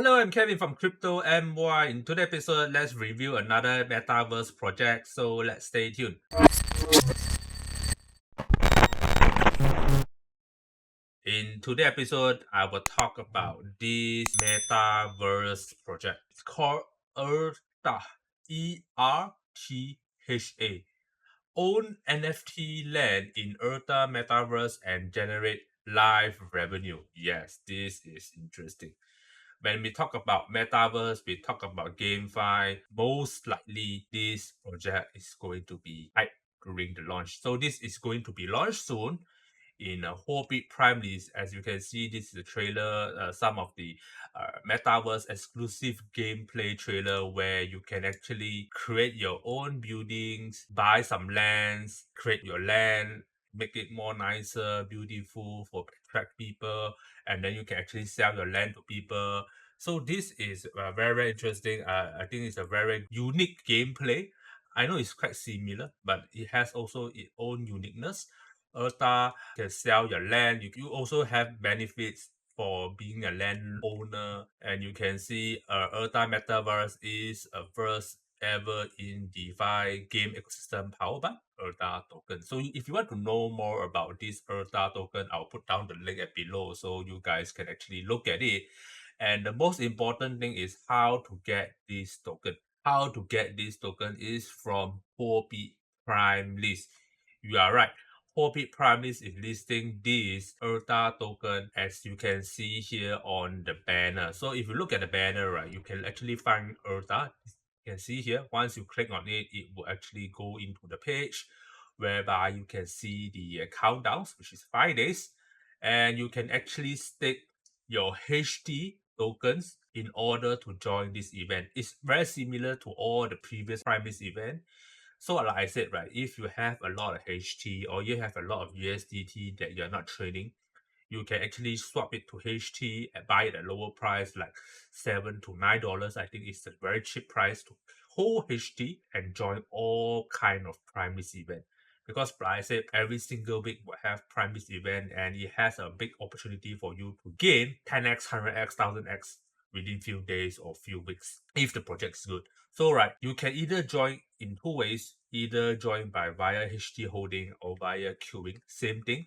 Hello, I'm Kevin from Crypto MY. In today's episode, let's review another Metaverse project. So let's stay tuned. In today's episode, I will talk about this Metaverse project. It's called ERTHA, ERTHA. Own NFT land in ERTHA Metaverse and generate live revenue. Yes, this is interesting. When we talk about metaverse, we talk about GameFi, most likely this project is going to be hyped during the launch. So this is going to be launched soon in a Huobi Primelist. As you can see, this is the trailer, some of the metaverse exclusive gameplay trailer where you can actually create your own buildings, buy some lands, create your land, make it more nicer, beautiful for attract people, and then you can actually sell your land to people. So this is very, very interesting. I think it's a very unique gameplay. I know it's quite similar, but it has also its own uniqueness. ERTHA can sell your land. You also have benefits for being a landowner, and you can see ERTHA Metaverse is a first ever in DeFi game ecosystem powered by ERTHA token. So if you want to know more about this ERTHA token, I'll put down the link at below so you guys can actually look at it. And the most important thing is how to get this token. How to get this token is from Huobi Primelist. You are right. Huobi Primelist is listing this ERTHA token as you can see here on the banner. So if you look at the banner, right, you can actually find ERTHA. You can see here, once you click on it, it will actually go into the page whereby you can see the countdowns, which is 5 days. And you can actually stake your HT tokens in order to join this event. It's very similar to all the previous Primelist event. So like I said, right, if you have a lot of HT or you have a lot of USDT that you're not trading, you can actually swap it to HT and buy it at lower price, like $7 to $9. I think it's a very cheap price to hold HT and join all kind of Primelist event. Because like I said, every single week will have Primelist event and it has a big opportunity for you to gain 10x, 100x, 1000x within few days or few weeks if the project is good. So right, you can either join in two ways, either join by via HT holding or via queuing, same thing.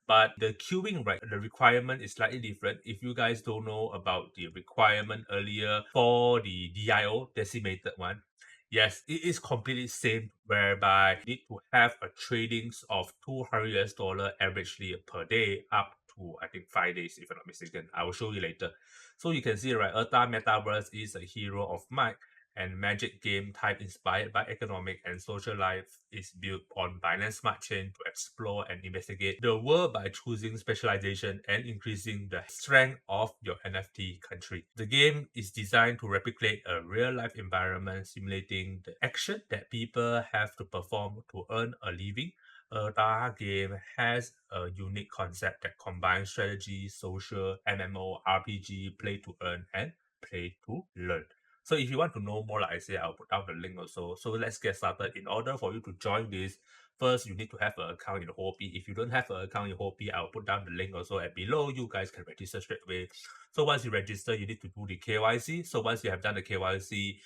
But the queuing, right, the requirement is slightly different. If you guys don't know about the requirement earlier for the DIO, decimated one, yes, it is completely same, whereby you need to have a tradings of $200 averagely per day up to, I think, 5 days, if I'm not mistaken. I will show you later. So you can see, right, ERTHA Metaverse is a hero of might and magic game type inspired by economic and social life is built on Binance Smart Chain to explore and investigate the world by choosing specialization and increasing the strength of your NFT country. The game is designed to replicate a real-life environment simulating the action that people have to perform to earn a living. ERTHA game has a unique concept that combines strategy, social, MMO, RPG, play to earn, and play to learn. So if you want to know more, like I say, I'll put down the link also. So let's get started. In order for you to join this, first you need to have an account in Huobi. If you don't have an account in Huobi, I'll put down the link also at below. You guys can register straight away. So once you register, you need to do the KYC. So once you have done the KYC,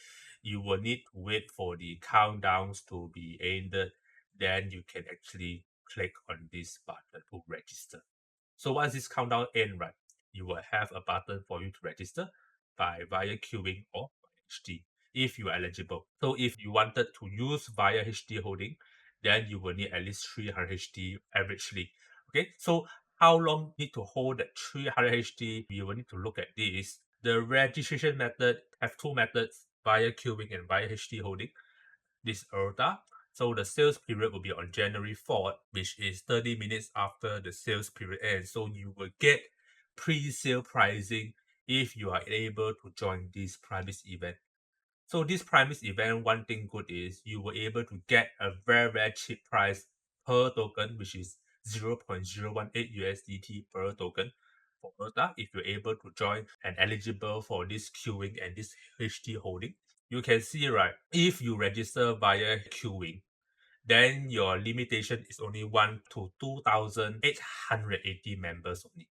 you will need to wait for the countdowns to be ended. Then you can actually click on this button to register. So once this countdown ends, right, you will have a button for you to register by via queuing or HT if you are eligible. So if you wanted to use via HT holding, then you will need at least 300 HT averagely. Okay, so how long need to hold that 300 HT? You will need to look at this. The registration method have two methods, via queuing and via HT holding. This ERTHA. So the sales period will be on January 4th, which is 30 minutes after the sales period ends. So you will get pre-sale pricing if you are able to join this Primelist event. So this Primelist event, one thing good is you were able to get a very, very cheap price per token, which is 0.018 USDT per token for ERTHA if you're able to join and eligible for this queuing and this HT holding. You can see, right, if you register via queuing, then your limitation is only 1 to 2,880 members only.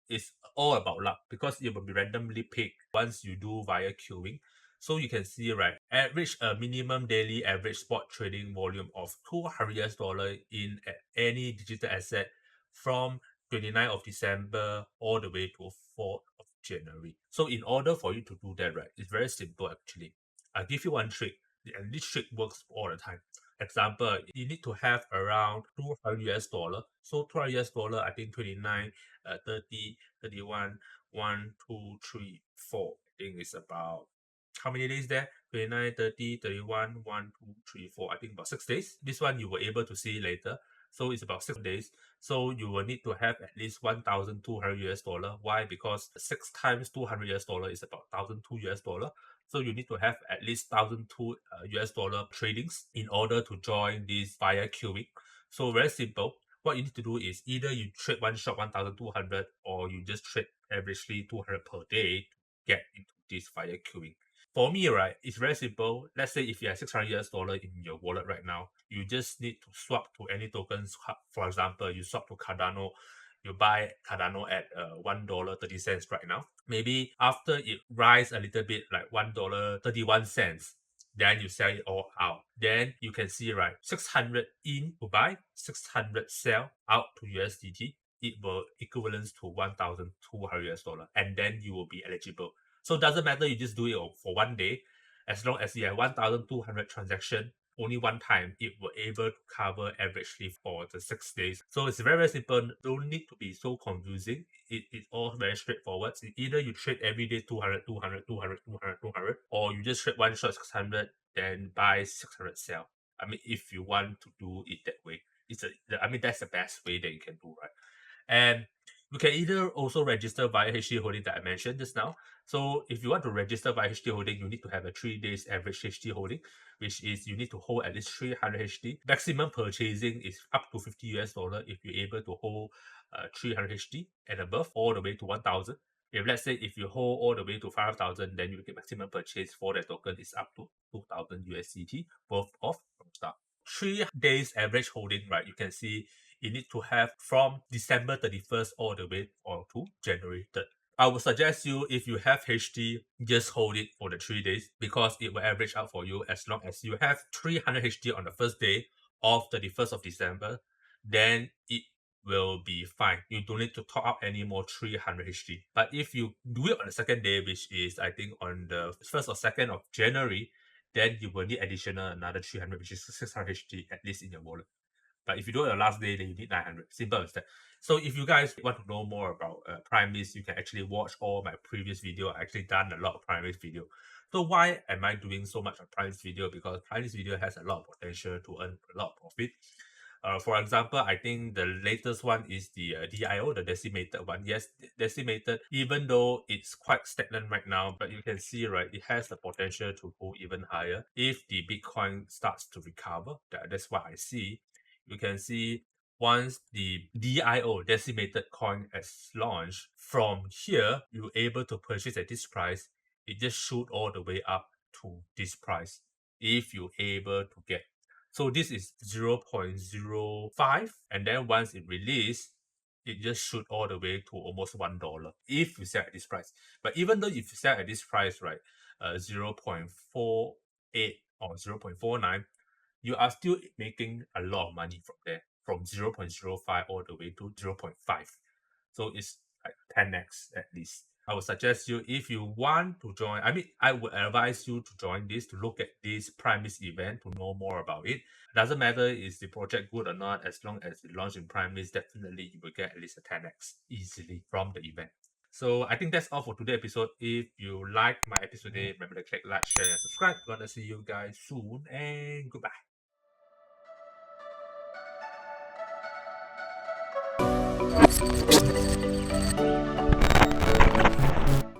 it's all about luck because it will be randomly picked once you do via queuing. So you can see, right, average a minimum daily average spot trading volume of $200 in any digital asset from 29th of December all the way to 4th of January. So in order for you to do that, right, it's very simple actually. I'll give you one trick, and this trick works all the time. Example, you need to have around $200. So $200, I think 29, 30, 31, 1, 2, 3, 4. I think it's about how many days there? 29, 30, 31, 1, 2, 3, 4. I think about 6 days. This one you were able to see later. So it's about 6 days. So you will need to have at least $1,200. Why? Because 6 times $200 is about $1,002. So you need to have at least $1,002 tradings in order to join this via queuing. So very simple. What you need to do is either you trade one shot 1,200 or you just trade averagely 200 per day to get into this via queuing. For me, right, it's very simple. Let's say if you have $600 in your wallet right now, you just need to swap to any tokens. For example, you swap to Cardano, you buy Cardano at $1.30 right now. Maybe after it rise a little bit, like $1.31, then you sell it all out. Then you can see, right, 600 in to buy, 600 sell out to USDT. It will equivalent to $1,200, and then you will be eligible. So it doesn't matter, you just do it for one day. As long as you have 1,200 transaction, only one time, it will able to cover averagely for the 6 days. So it's very, very simple. Don't need to be so confusing. It's all very straightforward. Either you trade every day 200, 200, 200, 200, 200, or you just trade one shot 600, then buy 600 sell. I mean, if you want to do it that way, that's the best way that you can do, right? And you can either also register via HT holding that I mentioned just now. So if you want to register via HT holding, you need to have a 3 days average HT holding, which is you need to hold at least 300 HT. Maximum purchasing is up to $50 if you're able to hold 300 HT and above, all the way to 1,000. If you hold all the way to 5,000, then you get maximum purchase for that token is up to 2,000 USDT worth of stock. 3 days average holding, right? You can see you need to have from December 31st all the way or to January 3rd. I would suggest you, if you have HT, just hold it for the 3 days because it will average out for you as long as you have 300 HT on the first day of 31st of December, then it will be fine. You don't need to top up any more 300 HT. But if you do it on the second day, which is I think on the 1st or 2nd of January, then you will need additional another 300, which is 600 HT at least in your wallet. But if you do it on the last day, then you need 900. Simple as that. So if you guys want to know more about Primelist, you can actually watch all my previous video. I actually done a lot of Primelist video. So why am I doing so much of Primelist video? Because Primelist video has a lot of potential to earn a lot of profit. For example, I think the latest one is the DIO, the decimated one. Yes, decimated, even though it's quite stagnant right now, but you can see, right, it has the potential to go even higher if the Bitcoin starts to recover. That's what I see. You can see once the DIO, decimated coin, is launched, from here, you're able to purchase at this price. It just shoot all the way up to this price if you're able to get. So this is 0.05, and then once it release, it just shoot all the way to almost $1 if you sell at this price. But even though if you sell at this price, right, 0.48 or 0.49, you are still making a lot of money from there, from 0.05 all the way to 0.5. So it's like 10x at least. I would suggest you, if you want to join, I would advise you to join this, to look at this Primelist event, to know more about it. Doesn't matter is the project good or not, as long as it launch in Primelist, definitely you will get at least a 10x easily from the event. So I think that's all for today's episode. If you like my episode today, remember to click like, share, and subscribe. Gonna see you guys soon, and goodbye.